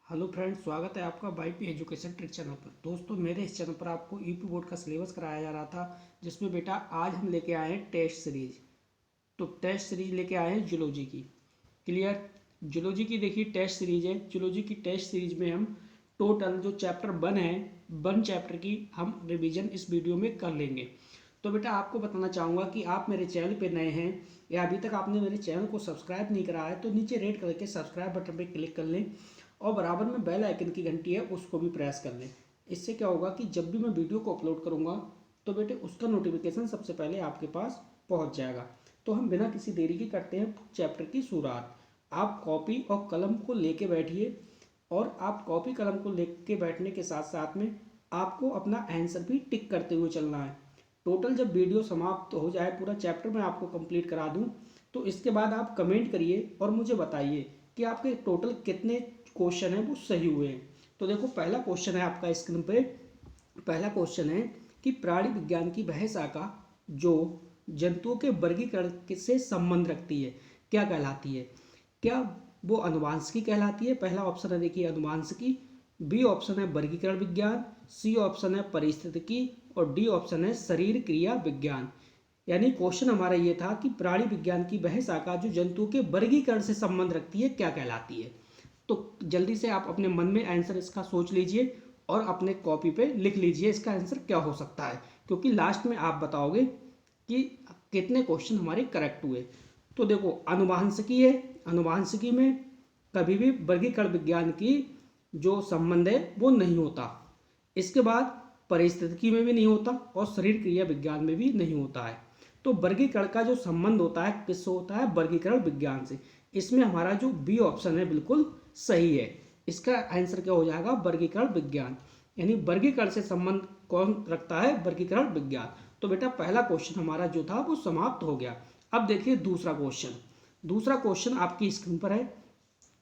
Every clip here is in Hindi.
हेलो फ्रेंड्स, स्वागत है आपका वाईपी एजुकेशन ट्रिक चैनल पर। दोस्तों, मेरे इस चैनल पर आपको यूपी बोर्ड का सिलेबस कराया जा रहा था, जिसमें बेटा आज हम लेके आए हैं टेस्ट सीरीज। तो टेस्ट सीरीज लेके आए हैं जूलॉजी की। क्लियर। जूलॉजी की देखिए टेस्ट सीरीज है। जूलॉजी की टेस्ट सीरीज में हम टोटल जो चैप्टर 1 है, 1 चैप्टर की हम रिवीजन इस वीडियो में कर लेंगे। तो बेटा आपको बताना चाहूँगा कि आप मेरे चैनल पे नए हैं या अभी तक आपने मेरे चैनल को सब्सक्राइब नहीं करा है, तो नीचे रेड कलर के सब्सक्राइब बटन पे क्लिक कर लें और बराबर में बेल आइकन की घंटी है उसको भी प्रेस कर लें। इससे क्या होगा कि जब भी मैं वीडियो को अपलोड करूँगा तो बेटे उसका नोटिफिकेशन सबसे पहले आपके पास पहुँच जाएगा। तो हम बिना किसी देरी के करते हैं चैप्टर की शुरुआत। आप कॉपी और कलम को लेके बैठिए और आप कॉपी कलम को लेके बैठने के साथ साथ में आपको अपना आंसर भी टिक करते हुए चलना है। टोटल जब वीडियो समाप्त हो जाए, पूरा चैप्टर मैं आपको कंप्लीट करा दूं, तो इसके बाद आप कमेंट करिए और मुझे बताइए कि आपके टोटल कितने क्वेश्चन है वो सही हुए हैं। तो देखो पहला क्वेश्चन है आपका स्क्रीन पे। पहला क्वेश्चन है कि प्राणी विज्ञान की वह शाखा जो जंतुओं के वर्गीकरण से संबंध रखती है क्या कहलाती है? क्या वो अनुवांशिकी कहलाती है? पहला ऑप्शन है देखिए अनुवांशिकी, बी ऑप्शन है वर्गीकरण विज्ञान, सी ऑप्शन है परिस्थितिकी और डी ऑप्शन है शरीर क्रिया विज्ञान। यानी क्वेश्चन हमारा ये था कि प्राणी विज्ञान की वह शाखा जो जंतुओं के वर्गीकरण से संबंध रखती है क्या कहलाती है? तो जल्दी से आप अपने मन में आंसर इसका सोच लीजिए और अपने कॉपी पे लिख लीजिए इसका आंसर क्या हो सकता है, क्योंकि लास्ट में आप बताओगे कि कितने क्वेश्चन हमारे करेक्ट हुए। तो देखो अनुवांशिकी है, अनुवांशिकी में कभी भी वर्गीकरण विज्ञान की जो संबंध है वो नहीं होता। इसके बाद परिस्थितिकी में भी नहीं होता और शरीर क्रिया विज्ञान में भी नहीं होता है। तो वर्गीकरण का जो संबंध होता है किससे होता है? वर्गीकरण विज्ञान से। इसमें हमारा जो बी ऑप्शन है बिल्कुल सही है। इसका आंसर क्या हो जाएगा? वर्गीकरण विज्ञान। यानी वर्गीकरण से संबंध कौन रखता है? वर्गीकरण विज्ञान। तो बेटा पहला क्वेश्चन हमारा जो था वो समाप्त हो गया। अब देखिए दूसरा क्वेश्चन। दूसरा क्वेश्चन आपकी स्क्रीन पर है।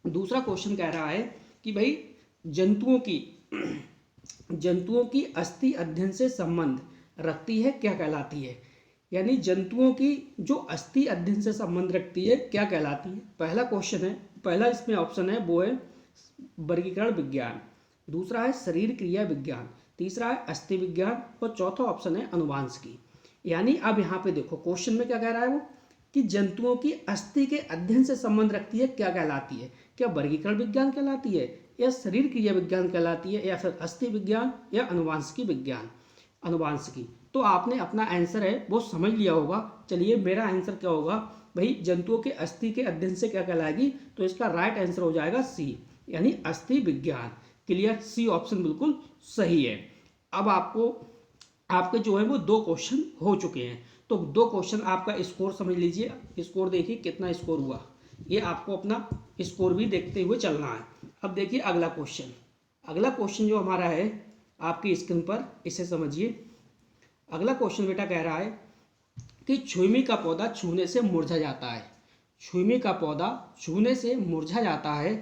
दूसरा क्वेश्चन कह रहा है कि भाई जंतुओं की जंतुओं की अस्थि अध्ययन से संबंध रखती है क्या कहलाती है? यानी जंतुओं की जो अस्थि अध्ययन से संबंध रखती है क्या कहलाती है? पहला क्वेश्चन है, पहला इसमें ऑप्शन है वो है वर्गीकरण विज्ञान, दूसरा है शरीर क्रिया विज्ञान, तीसरा है अस्थि विज्ञान और चौथा ऑप्शन है अनुवांशिकी। यानी अब यहाँ पे देखो क्वेश्चन में क्या कह रहा है वो कि जंतुओं की अस्थि के अध्ययन से संबंध रखती है क्या कहलाती है? क्या वर्गीकरण विज्ञान कहलाती है या शरीर क्रिया विज्ञान कहलाती है या फिर अस्थि विज्ञान या अनुवांशिकी विज्ञान? अनुवांशिकी। तो आपने अपना आंसर है वो समझ लिया होगा। चलिए मेरा आंसर क्या होगा? भाई जंतुओं के अस्थि के अध्ययन से क्या कहलाएगी? तो इसका राइट आंसर हो जाएगा सी, यानी अस्थि विज्ञान। क्लियर, सी ऑप्शन बिल्कुल सही है। अब आपको आपके जो है वो 2 क्वेश्चन हो चुके हैं। तो 2 क्वेश्चन आपका स्कोर समझ लीजिए। स्कोर देखिए कितना स्कोर हुआ, ये आपको अपना स्कोर भी देखते हुए चलना है। अब देखिए अगला क्वेश्चन। अगला क्वेश्चन जो हमारा है आपकी स्क्रीन पर, इसे समझिए। अगला क्वेश्चन बेटा कह रहा है कि छुईमी का पौधा छूने से मुरझा जाता है। छुईमी का पौधा छूने से मुरझा जाता है,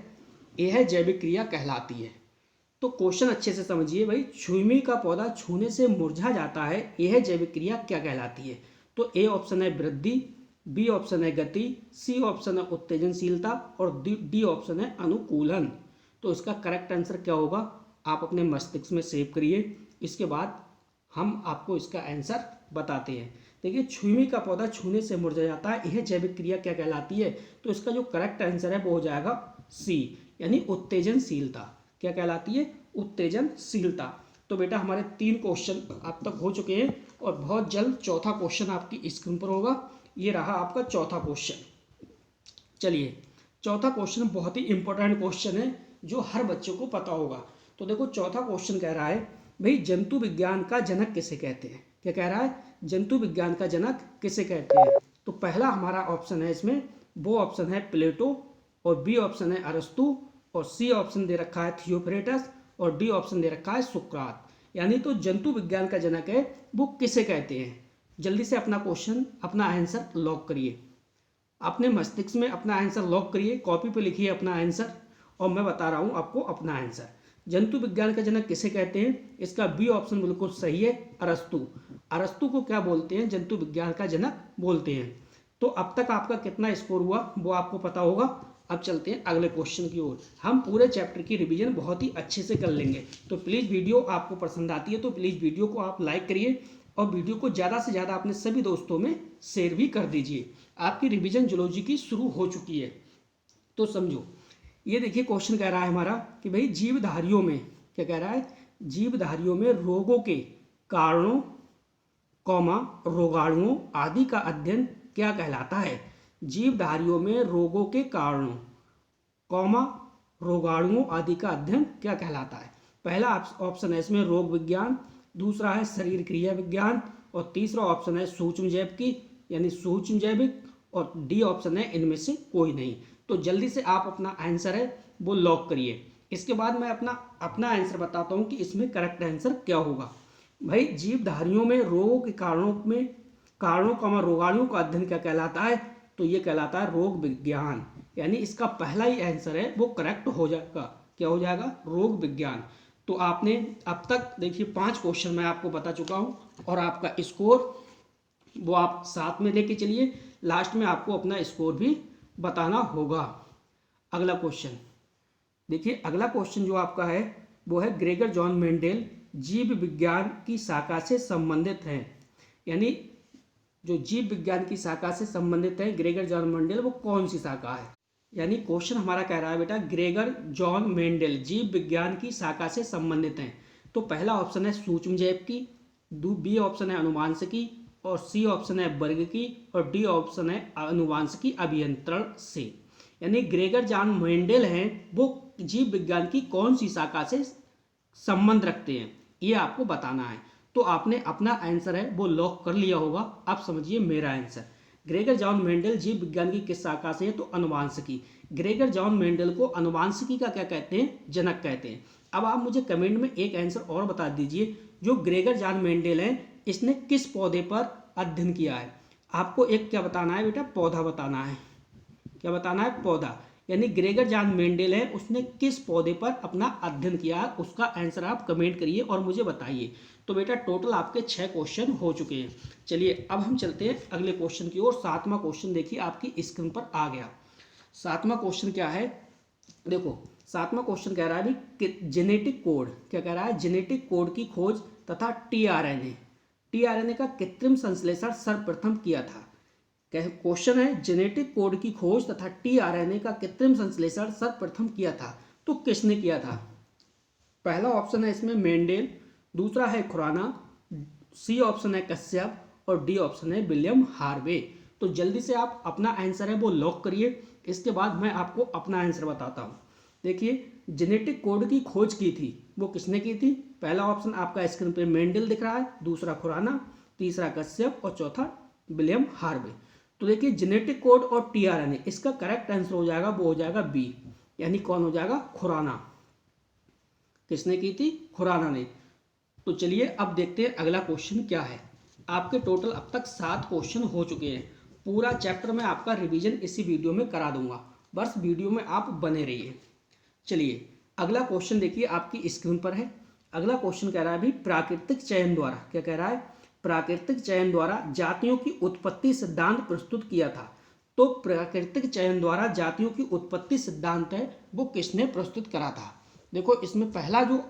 यह जैविक क्रिया कहलाती है। तो क्वेश्चन अच्छे से समझिए भाई, छुईमी का पौधा छूने से मुरझा जाता है, यह जैविक क्रिया क्या कहलाती है? तो ए ऑप्शन है वृद्धि, बी ऑप्शन है गति, सी ऑप्शन है उत्तेजनशीलता और डी ऑप्शन है अनुकूलन। तो इसका करेक्ट आंसर क्या होगा? आप अपने मस्तिष्क में सेव करिए, इसके बाद हम आपको इसका आंसर बताते हैं। देखिए छुईमी का पौधा छूने से मुरझा जाता है, यह जैविक क्रिया क्या कहलाती है? तो इसका जो करेक्ट आंसर है वो हो जाएगा सी, यानी उत्तेजनशीलता। क्या कहलाती है? उत्तेजनशीलता। तो बेटा हमारे 3 क्वेश्चन अब तक हो चुके हैं और बहुत जल्द चौथा क्वेश्चन आपकी स्क्रीन पर होगा। ये रहा आपका चौथा क्वेश्चन। चलिए चौथा क्वेश्चन बहुत ही इंपॉर्टेंट क्वेश्चन है जो हर बच्चे को पता होगा। तो देखो चौथा क्वेश्चन कह रहा है भाई जंतु विज्ञान का जनक किसे कहते हैं? क्या कह रहा है? जंतु विज्ञान का जनक किसे कहते हैं? तो पहला हमारा ऑप्शन है इसमें, वो ऑप्शन है प्लेटो और बी ऑप्शन है अरस्तु और सी ऑप्शन दे रखा है थियोफ्रेटस और डी ऑप्शन दे रखा है सुकरात। यानी तो जंतु विज्ञान का जनक है वो किसे कहते हैं? जल्दी से अपना क्वेश्चन, अपना आंसर लॉक करिए। अपने मस्तिष्क में अपना आंसर लॉक करिए, कॉपी पे लिखिए अपना आंसर और मैं बता रहा हूँ आपको अपना आंसर। जंतु विज्ञान का जनक किसे कहते हैं? इसका बी ऑप्शन बिल्कुल सही है, अरस्तु। अरस्तु को क्या बोलते हैं? जंतु विज्ञान का जनक बोलते हैं। तो अब तक आपका कितना स्कोर हुआ वो आपको पता होगा। अब चलते हैं अगले क्वेश्चन की ओर। हम पूरे चैप्टर की रिवीजन बहुत ही अच्छे से कर लेंगे। तो प्लीज़ वीडियो आपको पसंद आती है तो प्लीज़ वीडियो को आप लाइक करिए और वीडियो को ज़्यादा से ज़्यादा अपने सभी दोस्तों में शेयर भी कर दीजिए। आपकी रिवीजन जूलॉजी की शुरू हो चुकी है, तो समझो। ये देखिए क्वेश्चन कह रहा है हमारा कि भाई जीवधारियों में, क्या कह रहा है, जीवधारियों में रोगों के कारणों कौमा रोगाणुओं आदि का अध्ययन क्या कहलाता है। जीवधारियों में रोगों के कारणों कौमा रोगाणुओं आदि का अध्ययन क्या कहलाता है। पहला ऑप्शन है इसमें रोग विज्ञान, दूसरा है शरीर क्रिया विज्ञान और तीसरा ऑप्शन है सूक्ष्म जैविकी यानी सूक्ष्म जैविक और डी ऑप्शन है इनमें से कोई नहीं। तो जल्दी से आप अपना आंसर है वो लॉक करिए। इसके बाद मैं अपना आंसर बताता हूँ कि इसमें करेक्ट आंसर क्या होगा। भाई जीवधारियों में रोगों के कारणों का रोगाणुओं का अध्ययन क्या कहलाता है, तो ये कहलाता है रोग विज्ञान। यानी इसका पहला ही आंसर है वो करेक्ट हो जाएगा। क्या हो जाएगा, रोग विज्ञान। तो आपने अब तक देखिए 5 क्वेश्चन मैं आपको बता चुका हूँ और आपका स्कोर वो आप साथ में लेके चलिए। लास्ट में आपको अपना स्कोर भी बताना होगा। अगला क्वेश्चन देखिए, अगला क्वेश्चन जो आपका है वो है ग्रेगर जॉन मेंडेल जीव विज्ञान की शाखा से संबंधित हैं। यानी जो जीव विज्ञान की शाखा से संबंधित है ग्रेगर जॉन मेंडेल, वो कौन सी शाखा है। यानी क्वेश्चन हमारा कह रहा है बेटा ग्रेगर जॉन मेंडेल जीव विज्ञान की शाखा से संबंधित हैं। तो पहला ऑप्शन है सूक्ष्म जैविकी, बी ऑप्शन है अनुवांशिकी और सी ऑप्शन है वर्गिकी और डी ऑप्शन है अनुवांशिकी अभियंत्रण से। यानी ग्रेगर जॉन मेंडेल हैं वो जीव विज्ञान की कौन सी शाखा से संबंध रखते हैं, ये आपको बताना है। तो आपने अपना आंसर है वो लॉक कर लिया होगा। अब समझिए मेरा आंसर। ग्रेगर जॉन मेंडेल जीव विज्ञान की किस शाखा से है, तो अनुवांशिकी। ग्रेगर जॉन मेंडेल को अनुवांशिकी का क्या कहते हैं, जनक कहते हैं। अब आप मुझे कमेंट में एक आंसर और बता दीजिए, जो ग्रेगर जॉन मेंडेल है इसने किस पौधे पर अध्ययन किया है। आपको एक क्या बताना है बेटा, पौधा बताना है। क्या बताना है, पौधा। यानी ग्रेगर जॉन मेंडेल है उसने किस पौधे पर अपना अध्ययन किया है, उसका आंसर आप कमेंट करिए और मुझे बताइए। तो बेटा टोटल आपके 6 क्वेश्चन हो चुके हैं। चलिए अब हम चलते हैं अगले क्वेश्चन की ओर। 7वां क्वेश्चन देखिए आपकी स्क्रीन पर आ गया। 7वां क्वेश्चन क्या है, देखो 7वां क्वेश्चन कह रहा है कि जेनेटिक कोड, क्या कह रहा है, जेनेटिक कोड की खोज तथा टीआरएनए का कृत्रिम संश्लेषण सर्वप्रथम किया था। क्वेश्चन है जेनेटिक कोड की खोज तथा टीआरएनए का कृत्रिम संश्लेषण सर्वप्रथम किया था, तो किसने किया था। पहला ऑप्शन है इसमें मेंडेल, दूसरा है खुराना, सी ऑप्शन है कश्यप और डी ऑप्शन है विलियम हार्वे। तो जल्दी से आप अपना आंसर है वो लॉक करिए। इसके बाद मैं आपको अपना आंसर बताता हूँ। देखिए जेनेटिक कोड की खोज की थी वो किसने की थी। पहला ऑप्शन आपका स्क्रीन पे मेंडेल दिख रहा है, दूसरा खुराना, तीसरा कश्यप और चौथा विलियम हार्वे। तो देखिए जेनेटिक कोड और टीआरएनए, इसका करेक्ट आंसर हो जाएगा वो हो जाएगा बी, यानी कौन हो जाएगा, खुराना। किसने की थी, खुराना ने। तो चलिए अब देखते हैं अगला क्वेश्चन क्या है। आपके टोटल अब तक 7 क्वेश्चन हो चुके हैं। पूरा चैप्टर में आपका रिवीजन इसी वीडियो में करा दूंगा, बस वीडियो में आप बने रहिए। चलिए अगला क्वेश्चन देखिए आपकी स्क्रीन पर है। अगला क्वेश्चन कह रहा है भी प्राकृतिक चयन द्वारा, क्या कह रहा है, प्राकृतिक चयन द्वारा जातियों की उत्पत्ति सिद्धांत प्रस्तुत किया था। तो प्राकृतिक चयन द्वारा जातियों की उत्पत्ति सिद्धांत है वो किसने प्रस्तुत करा था। देखो इसमें पहला जो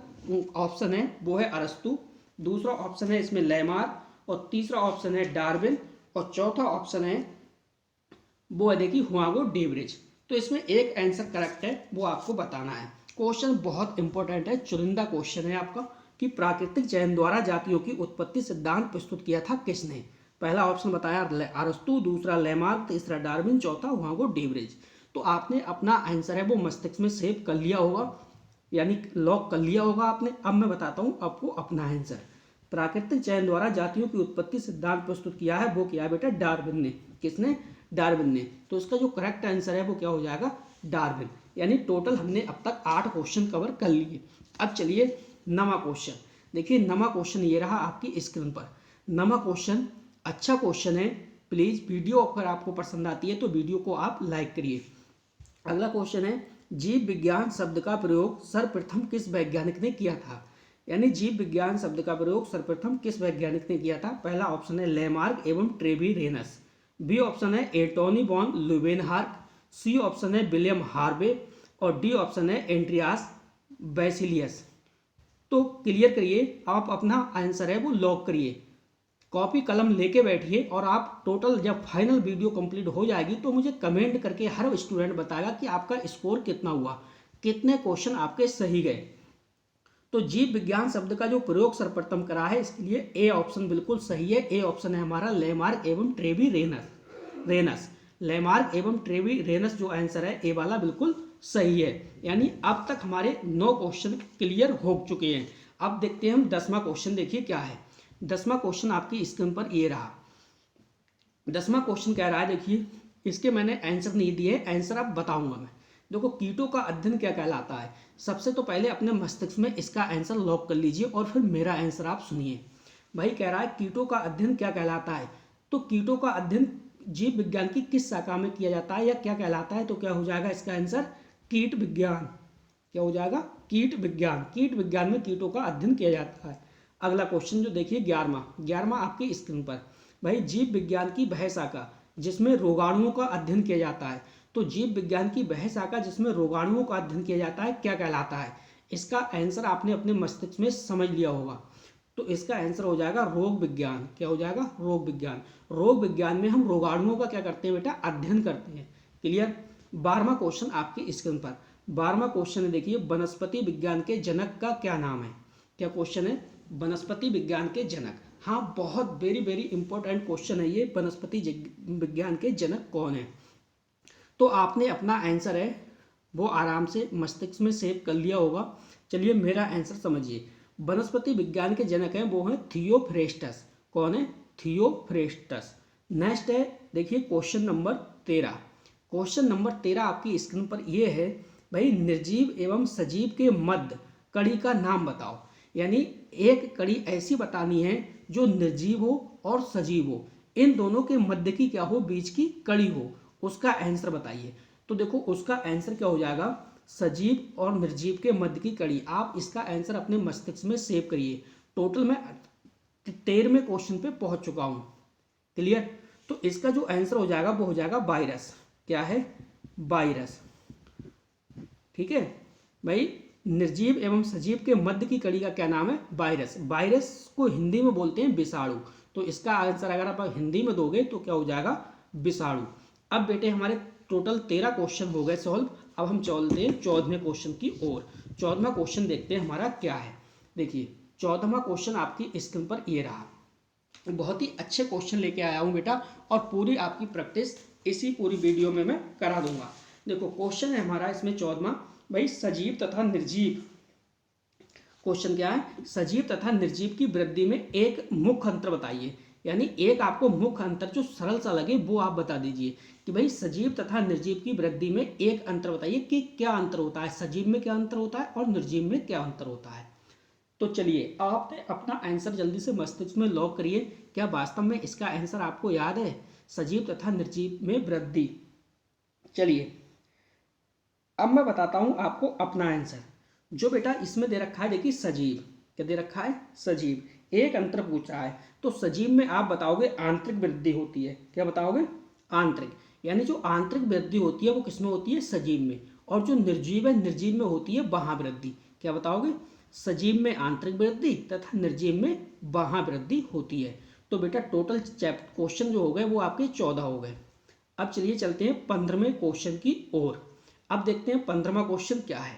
ऑप्शन है वो है अरस्तु, दूसरा ऑप्शन है इसमें लेमार्क और तीसरा ऑप्शन है डार्विन और चौथा ऑप्शन है वो है देखिए हुआगो डेवरेज। तो इसमें एक आंसर करेक्ट है वो आपको बताना है। क्वेश्चन बहुत इंपॉर्टेंट है, चुनिंदा क्वेश्चन है आपका कि प्राकृतिक चयन द्वारा जातियों की उत्पत्ति सिद्धांत प्रस्तुत किया था किसने। पहला ऑप्शन बताया अरस्तु, दूसरा लेमार्क, तीसरा डार्विन, चौथा हुआगो डेवरेज। तो आपने अपना आंसर है वो मस्तिष्क में सेव कर लिया होगा, यानी लॉक कर लिया होगा आपने। अब मैं बताता हूँ आपको अपना आंसर। प्राकृतिक चयन द्वारा जातियों की उत्पत्ति सिद्धांत प्रस्तुत किया है वो किया बेटा डार्विन ने। किसने, डार्विन ने। तो इसका जो करेक्ट आंसर है वो क्या हो जाएगा, डार्विन। यानी टोटल हमने अब तक 8 क्वेश्चन कवर कर लिए। अब चलिए 9वां क्वेश्चन देखिए। 9वां क्वेश्चन ये रहा आपकी स्क्रीन पर। 9वां क्वेश्चन अच्छा क्वेश्चन है, प्लीज वीडियो अगर आपको पसंद आती है तो वीडियो को आप लाइक करिए। अगला क्वेश्चन है जीव विज्ञान शब्द का प्रयोग सर्वप्रथम किस वैज्ञानिक ने किया था। यानी जीव विज्ञान शब्द का प्रयोग सर्वप्रथम किस वैज्ञानिक ने किया था। पहला ऑप्शन है लेमार्क एवं ट्रेवी रेनस, बी ऑप्शन है एंटोनी वॉन ल्यूवेनहार्क, सी ऑप्शन है विलियम हार्वे और डी ऑप्शन है एंड्रियास बैसिलियस। तो क्लियर करिए, आप अपना आंसर है वो लॉक करिए, कॉपी कलम लेके बैठिए और आप टोटल जब फाइनल वीडियो कंप्लीट हो जाएगी तो मुझे कमेंट करके हर स्टूडेंट बताएगा कि आपका स्कोर कितना हुआ, कितने क्वेश्चन आपके सही गए। तो जीव विज्ञान शब्द का जो प्रयोग सर्वप्रथम करा है, इसके लिए ए ऑप्शन बिल्कुल सही है। ए ऑप्शन है हमारा लेमार्क एवं ट्रेवी रेनस। लेमार्क एवं ट्रेवी रेनस जो आंसर है ए वाला बिल्कुल सही है। यानी अब तक हमारे 9 क्वेश्चन क्लियर हो चुके हैं। अब देखते हैं हम 10वां क्वेश्चन, देखिए क्या है। 10वां क्वेश्चन आपकी स्क्रीन पर ये रहा। 10वां क्वेश्चन कह रहा है, देखिए इसके मैंने आंसर नहीं दिए, आंसर अब बताऊंगा मैं। देखो कीटों का अध्ययन क्या कहलाता है। सबसे तो पहले अपने मस्तिष्क में इसका आंसर लॉक कर लीजिए और फिर मेरा आंसर आप सुनिए। भाई कह रहा है कीटों का अध्ययन क्या कहलाता है, तो कीटों का अध्ययन जीव विज्ञान की किस शाखा में किया जाता है या क्या कहलाता है, तो क्या हो जाएगा इसका आंसर कीट विज्ञान। क्या हो जाएगा, कीट विज्ञान। कीट विज्ञान में कीटों का अध्ययन किया जाता है। अगला क्वेश्चन जो देखिए 11वां आपकी स्क्रीन पर, भाई जीव विज्ञान की वह शाखा जिसमें रोगाणुओं का अध्ययन किया जाता है। तो जीव विज्ञान की वह शाखा जिसमें रोगाणुओं का अध्ययन किया जाता है क्या कहलाता है। इसका आंसर आपने अपने मस्तिष्क में समझ लिया होगा, तो इसका आंसर हो जाएगा रोग विज्ञान। क्या हो जाएगा, रोग विज्ञान। रोग विज्ञान में हम रोगाणुओं का क्या करते हैं बेटा, अध्ययन करते हैं। क्लियर। 12वां क्वेश्चन आपकी स्क्रीन पर, 12वां क्वेश्चन है, देखिए वनस्पति विज्ञान के जनक का क्या नाम है। क्या क्वेश्चन है, वनस्पति विज्ञान के जनक। हाँ, बहुत वेरी वेरी इंपॉर्टेंट क्वेश्चन है ये, वनस्पति विज्ञान के जनक कौन है। तो आपने अपना आंसर है वो आराम से मस्तिष्क में सेव कर लिया होगा। चलिए मेरा आंसर समझिए। वनस्पति विज्ञान के जनक हैं वो हैं थियोफ्रेस्टस। कौन है, थियोफ्रेस्टस। नेक्स्ट है देखिए क्वेश्चन नंबर 13। क्वेश्चन नंबर 13 आपकी स्क्रीन पर ये है, भाई निर्जीव एवं सजीव के मध्य कड़ी का नाम बताओ। यानी एक कड़ी ऐसी बतानी है जो निर्जीव हो और सजीव हो, इन दोनों के मध्य की क्या हो, बीच की कड़ी हो, उसका आंसर बताइए। तो देखो उसका आंसर क्या हो जाएगा, सजीव और निर्जीव के मध्य की कड़ी। आप इसका आंसर अपने मस्तिष्क में सेव करिए। टोटल मैं 13वें क्वेश्चन पे पहुंच चुका हूं। क्लियर। तो इसका जो आंसर हो जाएगा वो हो जाएगा वायरस। क्या है, वायरस। ठीक है भाई, निर्जीव एवं सजीव के मध्य की कड़ी का क्या नाम है, वायरस। वायरस को हिंदी में बोलते हैं विषाणु। तो इसका आंसर अगर आप हिंदी में दोगे तो क्या हो जाएगा, विषाणु। अब बेटे हमारे टोटल 13 क्वेश्चन हो गए सॉल्व। अब हम चलते हैं 14वें क्वेश्चन की ओर। 14वां क्वेश्चन देखते हैं हमारा क्या है। देखिए 14वां क्वेश्चन आपकी स्क्रीन पर ये रहा। बहुत ही अच्छे क्वेश्चन लेके आया हूँ बेटा, और पूरी आपकी प्रैक्टिस इसी पूरी वीडियो में मैं करा दूंगा। देखो क्वेश्चन है हमारा इसमें 14वां, भाई सजीव तथा निर्जीव। क्वेश्चन क्या है, सजीव तथा निर्जीव की वृद्धि में एक मुख्य अंतर बताइए। यानी एक आपको मुख्य अंतर जो सरल सा लगे वो आप बता दीजिए कि भाई सजीव तथा निर्जीव की वृद्धि में एक अंतर बताइए कि क्या अंतर होता है, सजीव में क्या अंतर होता है और निर्जीव में क्या अंतर होता है। तो चलिए आपने अपना आंसर जल्दी से मस्तिष्क में लॉक करिए। क्या वास्तव में इसका आंसर आपको याद है, सजीव तथा निर्जीव में वृद्धि। चलिए अब मैं बताता हूं आपको अपना आंसर। जो बेटा इसमें दे रखा है, देखिए सजीव, क्या दे रखा है, सजीव। एक अंतर पूछ रहा है, तो सजीव में आप बताओगे आंतरिक वृद्धि होती है। क्या बताओगे, आंतरिक। यानी जो आंतरिक वृद्धि होती है वो किसमें होती है, सजीव में। और जो निर्जीव है, निर्जीव में होती है बाह्य वृद्धि। क्या बताओगे, सजीव में आंतरिक वृद्धि तथा निर्जीव में बाह्य वृद्धि होती है। तो बेटा टोटल क्वेश्चन जो हो गए वो आपके 14 हो गए। अब चलिए चलते हैं 15वें क्वेश्चन की ओर। अब देखते हैं 15वां क्वेश्चन क्या है।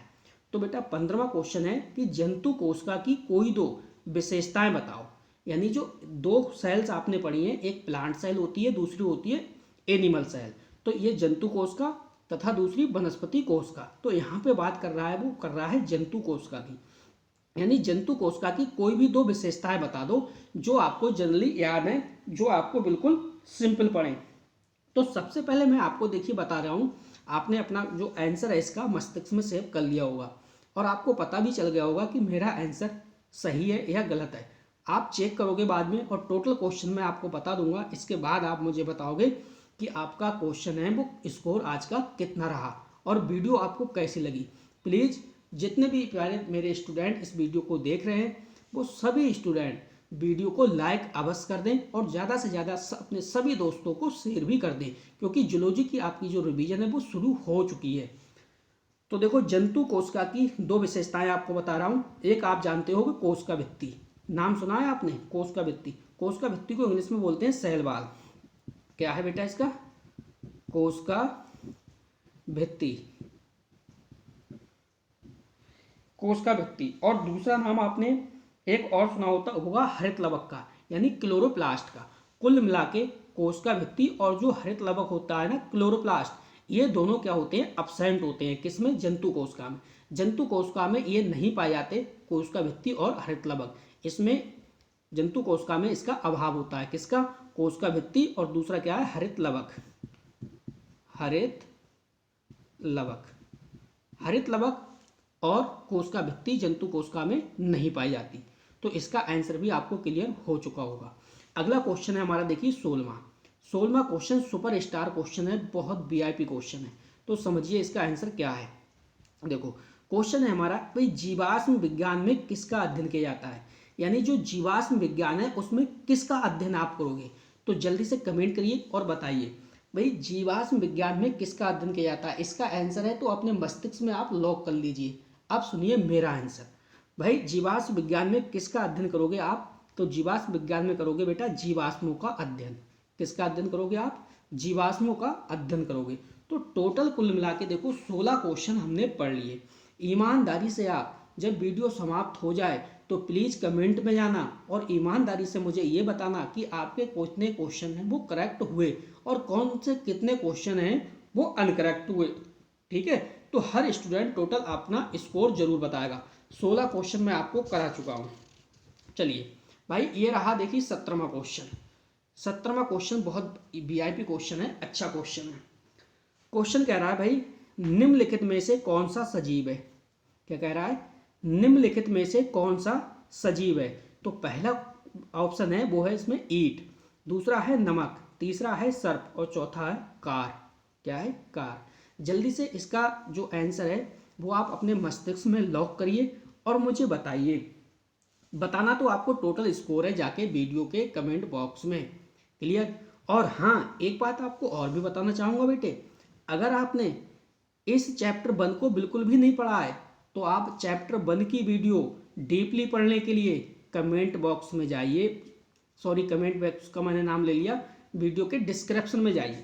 तो बेटा 15वां क्वेश्चन है कि जंतु कोशिका की कोई दो विशेषताएं बताओ। यानी जो दो सेल्स आपने पढ़ी हैं, एक प्लांट सेल होती है, दूसरी होती है एनिमल सेल। तो ये जंतु कोशिका तथा दूसरी वनस्पति कोशिका। तो यहाँ पे बात कर रहा है, वो कर रहा है जंतु कोशिका की। यानी जंतु कोशिका की कोई भी दो विशेषताएं बता दो जो आपको जनरली याद है, जो आपको बिल्कुल सिंपल पड़े। तो सबसे पहले मैं आपको देखिए बता रहा हूँ, आपने अपना जो आंसर है इसका मस्तिष्क में सेव कर लिया होगा और आपको पता भी चल गया होगा कि मेरा आंसर सही है या गलत है। आप चेक करोगे बाद में और टोटल क्वेश्चन मैं आपको बता दूंगा। इसके बाद आप मुझे बताओगे कि आपका क्वेश्चन है वो स्कोर आज का कितना रहा और वीडियो आपको कैसी लगी। प्लीज़ जितने भी प्यारे मेरे स्टूडेंट इस वीडियो को देख रहे हैं वो सभी स्टूडेंट वीडियो को लाइक अवश्य कर दें और ज़्यादा से ज़्यादा अपने सभी दोस्तों को शेयर भी कर दें, क्योंकि जूलॉजी की आपकी जो रिवीजन है वो शुरू हो चुकी है। तो देखो, जंतु कोशिका की दो विशेषताएं आपको बता रहा हूँ। एक आप जानते हो कोशिका भित्ति, नाम सुना है आपने, कोशिका भित्ति। कोशिका भित्ति को इंग्लिश में बोलते हैं सेल वॉल। क्या है बेटा इसका? कोशिका भित्ति, कोशिका भित्ति। और दूसरा नाम आपने एक और सुना होगा हरित लवक का, यानी क्लोरोप्लास्ट का। कुल मिला के कोशिका भित्ति और जो हरित लवक होता है ना, क्लोरोप्लास्ट, ये दोनों क्या होते हैं? अब्सेंट होते हैं। किसमें? जंतु कोशिका में। जंतु कोशिका में ये नहीं पाए जाते, कोशिका भित्ति और हरित लवक। इसमें जंतु कोशिका में इसका अभाव होता है। किसका? कोशिका भित्ति, और दूसरा क्या है? हरित लवक। हरित लवक, हरित लवक और कोशिका भित्ति जंतु कोशिका में नहीं पाई जाती। तो इसका आंसर भी आपको क्लियर हो चुका होगा। अगला क्वेश्चन है हमारा, देखिए 16वां क्वेश्चन सुपर स्टार क्वेश्चन है, बहुत वीआईपी क्वेश्चन है। तो समझिए इसका आंसर क्या है। देखो, क्वेश्चन है हमारा, भाई जीवाश्म विज्ञान में किसका अध्ययन किया जाता है, यानी जो जीवाश्म विज्ञान है उसमें किसका अध्ययन आप करोगे। तो जल्दी से कमेंट करिए और बताइए भाई जीवाश्म विज्ञान में किसका अध्ययन किया जाता है। इसका आंसर है तो अपने मस्तिष्क में आप लॉक कर लीजिए। अब सुनिए मेरा आंसर, भाई जीवाश्म विज्ञान में किसका अध्ययन करोगे आप। तो जीवाश्म विज्ञान में करोगे बेटा जीवाश्मों का अध्ययन। किसका अध्ययन करोगे आप? जीवाश्मों का अध्ययन करोगे। तो टोटल कुल मिला के देखो 16 क्वेश्चन हमने पढ़ लिए। ईमानदारी से आप जब वीडियो समाप्त हो जाए तो प्लीज़ कमेंट में जाना और ईमानदारी से मुझे ये बताना कि आपके कितने क्वेश्चन हैं वो करेक्ट हुए और कौन से कितने क्वेश्चन हैं वो अनकरेक्ट हुए। ठीक है, तो हर स्टूडेंट टोटल अपना स्कोर जरूर बताएगा। 16 क्वेश्चन मैं आपको करा चुका हूँ। चलिए भाई, ये रहा देखिए 17वां क्वेश्चन। 17वां क्वेश्चन बहुत वीआईपी क्वेश्चन है, अच्छा क्वेश्चन है। क्वेश्चन कह रहा है भाई, निम्नलिखित में से कौन सा सजीव है। क्या कह रहा है? निम्नलिखित में से कौन सा सजीव है। तो पहला ऑप्शन है वो है इसमें ईंट, दूसरा है नमक, तीसरा है सर्प और चौथा है कार। क्या है? कार। जल्दी से इसका जो आंसर है वो आप अपने मस्तिष्क में लॉक करिए और मुझे बताइए। बताना तो आपको टोटल स्कोर है जाके वीडियो के कमेंट बॉक्स में। क्लियर? और हाँ, एक बात आपको और भी बताना चाहूँगा बेटे, अगर आपने इस चैप्टर 1 को बिल्कुल भी नहीं पढ़ा है तो आप चैप्टर 1 की वीडियो डीपली पढ़ने के लिए कमेंट बॉक्स में जाइए। कमेंट बॉक्स का मैंने नाम ले लिया, वीडियो के डिस्क्रिप्शन में जाइए।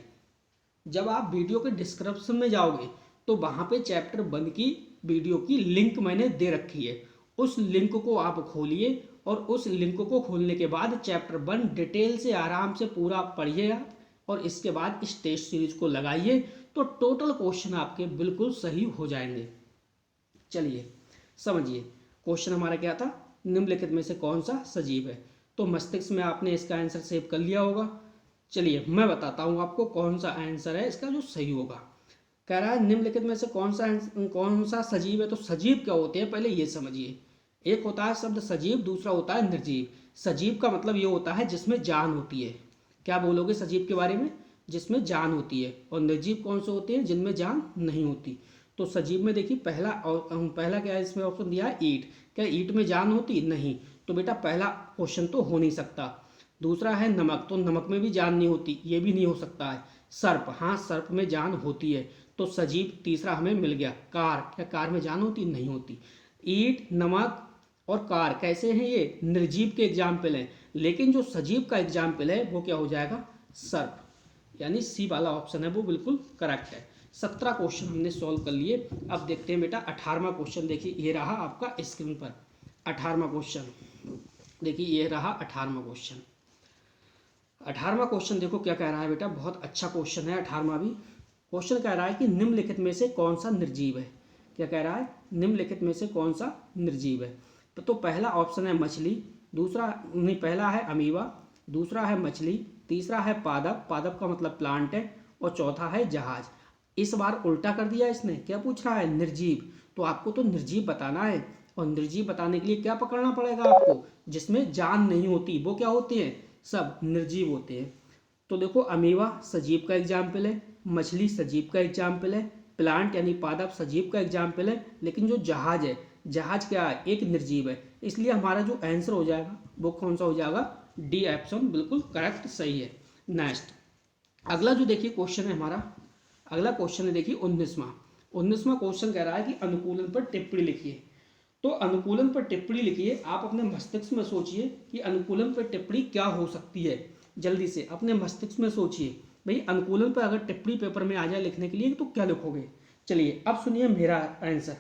जब आप वीडियो के डिस्क्रिप्शन में जाओगे तो वहाँ पे चैप्टर 1 की वीडियो की लिंक मैंने दे रखी है। उस लिंक को आप खोलिए और उस लिंक को खोलने के बाद चैप्टर 1 डिटेल से आराम से पूरा पढ़िए और इसके बाद इस टेस्ट सीरीज को लगाइए तो टोटल क्वेश्चन आपके बिल्कुल सही हो जाएंगे। चलिए समझिए, क्वेश्चन हमारा क्या था, निम्नलिखित में से कौन सा सजीव है। तो मस्तिष्क में आपने इसका आंसर सेव कर लिया होगा। चलिए मैं बताता हूँ आपको कौन सा आंसर है इसका जो सही होगा। कह रहा है निम्नलिखित में से कौन सा सजीव है। तो सजीव क्या होते हैं पहले ये समझिए। एक होता है शब्द सजीव, दूसरा होता है निर्जीव। सजीव का मतलब ये होता है जिसमें जान होती है। क्या बोलोगे सजीव के बारे में? जिसमें जान होती है। और निर्जीव कौन से होते हैं? जिनमें जान नहीं होती। तो सजीव में देखिए पहला क्या है इसमें ऑप्शन दिया है ईंट। क्या ईंट में जान होती? नहीं। तो बेटा पहला क्वेश्चन तो हो नहीं सकता। दूसरा है नमक, तो नमक में भी जान नहीं होती, ये भी नहीं हो सकता है। सर्प, हाँ सर्प में जान होती है। तो सजीव तीसरा हमें मिल गया। कार, क्या कार में जान होती? नहीं होती। ईंट, नमक और कार कैसे हैं? ये निर्जीव के एग्जाम्पल हैं। लेकिन जो सजीव का एग्जाम्पल है वो क्या हो जाएगा? सर्प। यानी सी वाला ऑप्शन है वो बिल्कुल करेक्ट है। 17 क्वेश्चन हमने सॉल्व कर लिए। अब देखते हैं बेटा 18वां क्वेश्चन। देखिए ये रहा आपका स्क्रीन पर 18वां क्वेश्चन। देखिए ये रहा 18वां क्वेश्चन। 18वां क्वेश्चन देखो क्या कह रहा है बेटा, बहुत अच्छा क्वेश्चन है 18वां भी। क्वेश्चन कह रहा है कि निम्नलिखित में से कौन सा निर्जीव है। क्या कह रहा है? निम्नलिखित में से कौन सा निर्जीव है। तो पहला ऑप्शन है मछली, दूसरा नहीं, पहला है अमीबा, दूसरा है मछली, तीसरा है पादप, पादप का मतलब प्लांट है, और चौथा है जहाज। इस बार उल्टा कर दिया इसने। क्या पूछ रहा है? निर्जीव। तो आपको तो निर्जीव बताना है, और निर्जीव बताने के लिए क्या पकड़ना पड़ेगा आपको? जिसमें जान नहीं होती वो क्या होते हैं? सब निर्जीव होते हैं। तो देखो अमीबा सजीव का एग्जाम्पल है, मछली सजीव का एग्जाम्पल है, प्लांट यानी पादप सजीव का एग्जाम्पल है, लेकिन जो जहाज है, जहाज क्या है? एक निर्जीव है। इसलिए हमारा जो आंसर हो जाएगा वो कौन सा हो जाएगा, डी ऑप्शन बिल्कुल करेक्ट सही है। नेक्स्ट अगला जो देखिए क्वेश्चन है हमारा, अगला क्वेश्चन है देखिए 19वां क्वेश्चन कह रहा है कि अनुकूलन पर टिप्पणी लिखिए। तो अनुकूलन पर टिप्पणी लिखिए, आप अपने मस्तिष्क में सोचिए कि अनुकूलन पर टिप्पणी क्या हो सकती है। जल्दी से अपने मस्तिष्क में सोचिए भाई अनुकूलन पर अगर टिप्पणी पेपर में आ जाए लिखने के लिए तो क्या लिखोगे। चलिए अब सुनिए मेरा आंसर।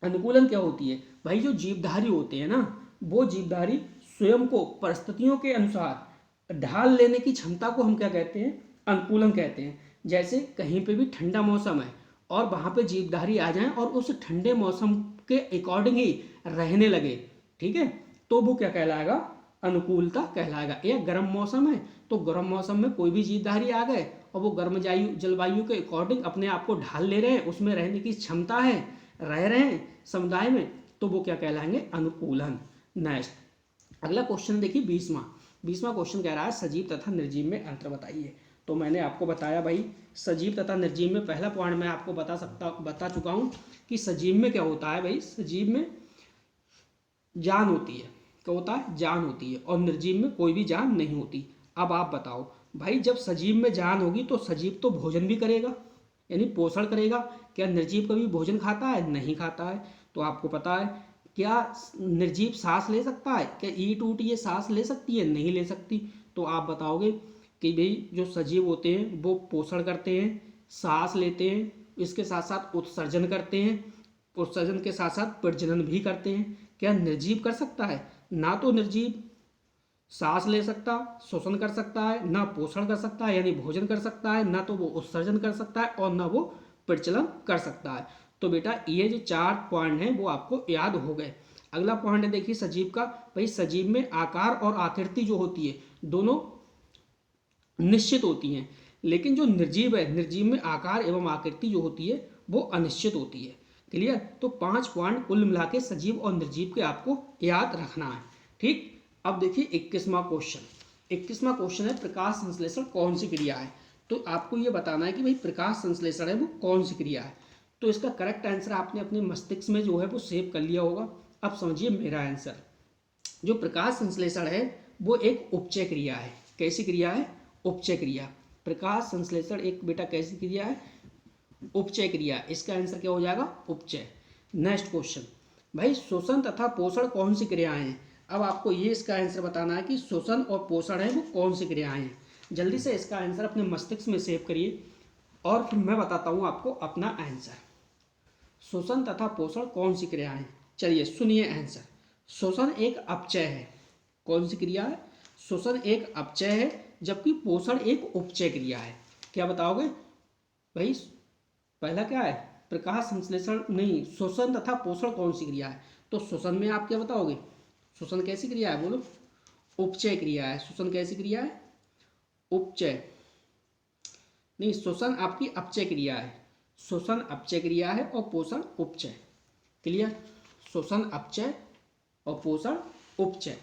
अनुकूलन क्या होती है भाई, जो जीवधारी होते हैं ना, वो जीवधारी स्वयं को परिस्थितियों के अनुसार ढाल लेने की क्षमता को हम क्या कहते हैं, अनुकूलन कहते हैं। जैसे कहीं पे भी ठंडा मौसम है और वहाँ पे जीवधारी आ जाएं और उस ठंडे मौसम के अकॉर्डिंग ही रहने लगे, ठीक है, तो वो क्या कहलाएगा, अनुकूलता कहलाएगा। या गर्म मौसम है तो गर्म मौसम में कोई भी जीवधारी आ गए और वो गर्म जलवायु के अकॉर्डिंग अपने आप को ढाल ले रहे हैं, उसमें रहने की क्षमता है, रह रहे हैं समुदाय में, तो वो क्या कहलाएंगे, अनुकूलन। नेक्स्ट अगला क्वेश्चन देखिए 20वां क्वेश्चन कह रहा है सजीव तथा निर्जीव में अंतर बताइए। तो मैंने आपको बताया भाई सजीव तथा निर्जीव में पहला पॉइंट मैं आपको बता चुका हूँ कि सजीव में क्या होता है भाई, सजीव में जान होती है, क्या होता है, जान होती है, और निर्जीव में कोई भी जान नहीं होती। अब आप बताओ भाई जब सजीव में जान होगी तो सजीव तो भोजन भी करेगा, यानी पोषण करेगा। क्या निर्जीव कभी भोजन खाता है, नहीं खाता है। तो आपको पता है क्या निर्जीव सांस ले सकता है, क्या ईट ऊट ये सांस ले सकती है, नहीं ले सकती। तो आप बताओगे कि भाई जो सजीव होते हैं वो पोषण करते हैं, सांस लेते हैं, इसके साथ साथ उत्सर्जन करते हैं, उत्सर्जन के साथ साथ प्रजनन भी करते हैं। क्या निर्जीव कर सकता है, ना तो निर्जीव सांस ले सकता, श्वसन कर सकता है, ना पोषण कर सकता है यानी भोजन कर सकता है, ना तो वो उत्सर्जन कर सकता है और ना वो प्रचलन कर सकता है। तो बेटा ये जो 4 पॉइंट हैं वो आपको याद हो गए। अगला पॉइंट है देखिए सजीव का, भाई सजीव में आकार और आकृति जो होती है दोनों निश्चित होती हैं, लेकिन जो निर्जीव है, निर्जीव में आकार एवं आकृति जो होती है वो अनिश्चित होती है। क्लियर। तो 5 पॉइंट कुल मिला के सजीव और निर्जीव के आपको याद रखना है, ठीक। अब देखिए 21वां क्वेश्चन है प्रकाश संश्लेषण कौन सी क्रिया है। तो आपको ये बताना है कि भाई प्रकाश संश्लेषण है वो कौन सी क्रिया है। तो इसका करेक्ट आंसर आपने अपने मस्तिष्क में जो है वो सेव कर लिया होगा। अब समझिए मेरा आंसर, जो प्रकाश संश्लेषण है वो एक उपचय क्रिया है। कैसी क्रिया है, उपचय क्रिया। प्रकाश संश्लेषण एक बेटा कैसी क्रिया है, उपचय क्रिया। इसका आंसर क्या हो जाएगा, उपचय। नेक्स्ट क्वेश्चन, भाई शोषण तथा पोषण कौन सी क्रियाएं हैं। अब आपको ये इसका आंसर बताना है कि शोषण और पोषण है वो कौन सी क्रियाएं हैं। जल्दी से इसका आंसर अपने मस्तिष्क में सेव करिए और फिर मैं बताता हूँ आपको अपना आंसर। शोषण तथा पोषण कौन सी क्रियाएं हैं, चलिए सुनिए आंसर। शोषण एक अपचय है। कौन सी क्रिया है, शोषण एक अपचय है, जबकि पोषण एक उपचय क्रिया है। क्या बताओगे भाई, पहला क्या है, प्रकाश संश्लेषण नहीं, शोषण तथा पोषण कौन सी क्रिया है। तो शोषण में आप क्या बताओगे, शोषण कैसी क्रिया है, बोलो, उपचय क्रिया है। शोषण कैसी क्रिया है, उपचय नहीं, शोषण आपकी अपचय क्रिया है। शोषण अपचय क्रिया है और पोषण उपचय। क्लियर, शोषण अपचय और पोषण उपचय।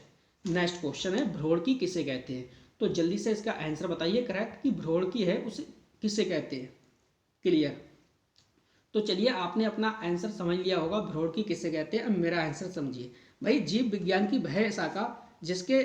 नेक्स्ट क्वेश्चन है भ्रूणकी किसे कहते हैं। तो जल्दी से इसका आंसर बताइए करेक्ट कि भ्रूणकी है उसे किसे कहते हैं। क्लियर, तो चलिए आपने अपना आंसर समझ लिया होगा भ्रूणकी किसे कहते हैं। अब मेरा आंसर समझिए भाई, जीव विज्ञान की वह शाखा जिसके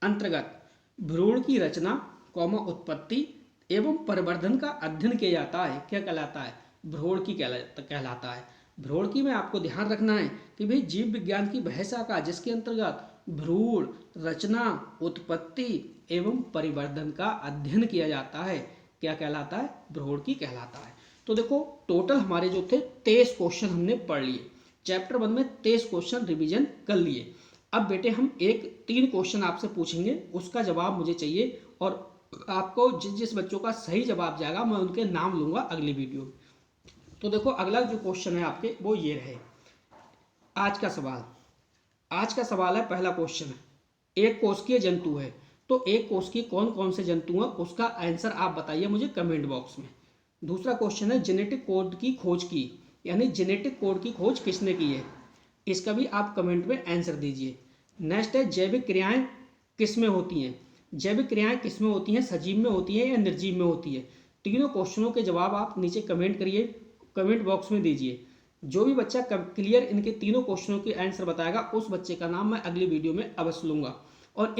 अंतर्गत भ्रूण की रचना, उत्पत्ति एवं परिवर्धन का अध्ययन किया जाता है, क्या कहलाता है, भ्रूणकी कहलाता है। भ्रूणकी में आपको ध्यान रखना है कि भाई जीव विज्ञान की वह शाखा जिसके अंतर्गत भ्रूण रचना, उत्पत्ति एवं परिवर्धन का अध्ययन किया जाता है, क्या कहलाता है, भ्रूणकी कहलाता है। तो देखो टोटल हमारे जो थे 23 क्वेश्चन हमने पढ़ लिए। चैप्टर 1 में 23 क्वेश्चन रिवीजन कर लिए। अब बेटे हम 3 क्वेश्चन आपसे पूछेंगे, उसका जवाब मुझे चाहिए और आपको जिस बच्चों का सही जवाब जाएगा मैं उनके नाम लूंगा अगली वीडियो में। तो देखो अगला जो क्वेश्चन है आपके वो ये रहे आज का सवाल है। पहला क्वेश्चन है, एक कोशिकीय जंतु है, तो एक कोशिकीय कौन कौन से जंतु हैं उसका आंसर आप बताइए मुझे कमेंट बॉक्स में। दूसरा क्वेश्चन है जेनेटिक कोड की खोज की, यानी जेनेटिक कोड की खोज किसने की है, इसका भी आप कमेंट में आंसर दीजिए। नेक्स्ट है जैविक क्रियाएं किस में होती हैं। जैविक क्रियाएं किस में होती हैं, सजीव में होती हैं या निर्जीव में होती है। तीनों क्वेश्चनों के जवाब आप नीचे कमेंट करिए, कमेंट बॉक्स में दीजिए। जो भी बच्चा क्लियर इनके तीनों क्वेश्चनों के आंसर बताएगा उस बच्चे का नाम मैं अगली वीडियो में अवश्य लूँगा। और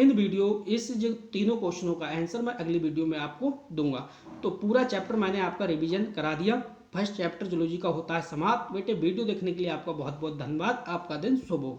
इस जो तीनों क्वेश्चनों का आंसर मैं अगली वीडियो में आपको दूंगा। तो पूरा चैप्टर मैंने आपका रिवीजन करा दिया। फर्स्ट चैप्टर जूलॉजी का होता है समाप्त। बेटे वीडियो देखने के लिए आपका बहुत बहुत धन्यवाद। आपका दिन शुभ हो।